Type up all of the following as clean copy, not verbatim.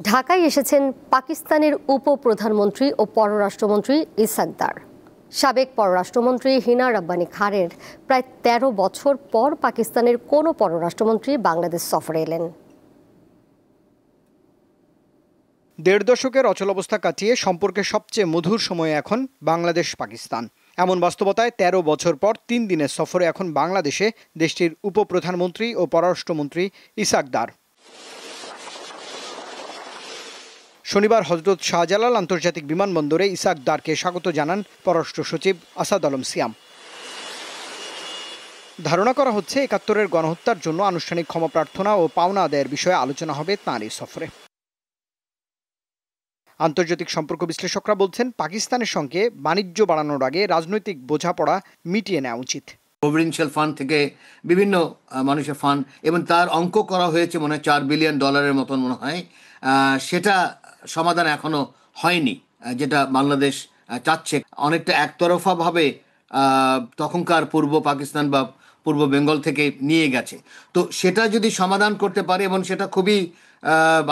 ঢাকায় এসেছেন পাকিস্তানের উপপ্রধানমন্ত্রী ও পররাষ্ট্রমন্ত্রী ইসহাক দার। সাবেক পররাষ্ট্রমন্ত্রী হিনা রাব্বানী খানের প্রায় ১৩ বছর পর পাকিস্তানের কোনো পররাষ্ট্রমন্ত্রী বাংলাদেশ সফরে এলেন। দেড় দশকের অচলাবস্থা কাটিয়ে সম্পর্কের সবচেয়ে মধুর সময়ে এখন বাংলাদেশ পাকিস্তান। এমন বাস্তবতায় ১৩ বছর পর ৩ দিনের সফরে এখন বাংলাদেশে দেশটির উপপ্রধানমন্ত্রী ও পররাষ্ট্রমন্ত্রী ইসহাক দার। শনিবার হযরত শাহজালাল আন্তর্জাতিক বিমানবন্দরে ইসহাক দারকে স্বাগত জানান পররাষ্ট্র সচিব আসাদ আলম সিয়াম। ধারণা করা হচ্ছে ৭১-এর গণহত্যার জন্য আনুষ্ঠানিক ক্ষমা প্রার্থনা ও পাওনা আদায়ের বিষয়ে আলোচনা হবে তাঁর এই সফরে। আন্তর্জাতিক সম্পর্ক বিশ্লেষকরা বলছেন, পাকিস্তানের সঙ্গে বাণিজ্য বাড়ানোর আগে রাজনৈতিক বোঝাপড়া মিটিয়ে নেওয়া উচিত। প্রভিন্সিয়াল ফান্ড থেকে বিভিন্ন মানুষের ফান্ড এবং তার অঙ্ক করা হয়েছে মনে হয় $4 বিলিয়ন মতন মনে হয়। সেটা সমাধান এখনো হয়নি, যেটা বাংলাদেশ চাচ্ছে। অনেকটা একতরফাভাবে তখনকার পূর্ব পাকিস্তান বা পূর্ব বেঙ্গল থেকে নিয়ে গেছে। তো সেটা যদি সমাধান করতে পারে, এবং সেটা খুবই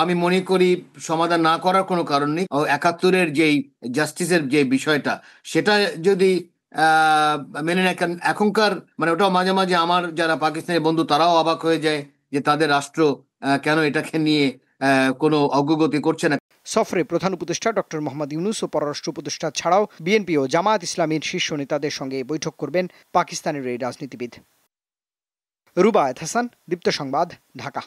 আমি মনে করি সমাধান না করার কোনো কারণ নেই। ৭১-এর যেই জাস্টিসের যে বিষয়টা, সেটা যদি মেনে নেয়, এখনকার মানে ওটাও মাঝে মাঝে আমার যারা পাকিস্তানি বন্ধু তারাও অবাক হয়ে যায় যে তাদের রাষ্ট্র কেন এটাকে নিয়ে কোনো অগ্রগতি করছে না। সফরে প্রধান উপদেষ্টা ডক্টর মোহাম্মদ ইউনূস ও পররাষ্ট্র উপদেষ্টা ছাড়াও বিএনপি ও জামায়াত ইসলামীর শীর্ষ নেতাদের সঙ্গে বৈঠক করবেন পাকিস্তানের এই রাজনীতিবিদ। রুবায়েত হাসান, দীপ্ত সংবাদ, ঢাকা।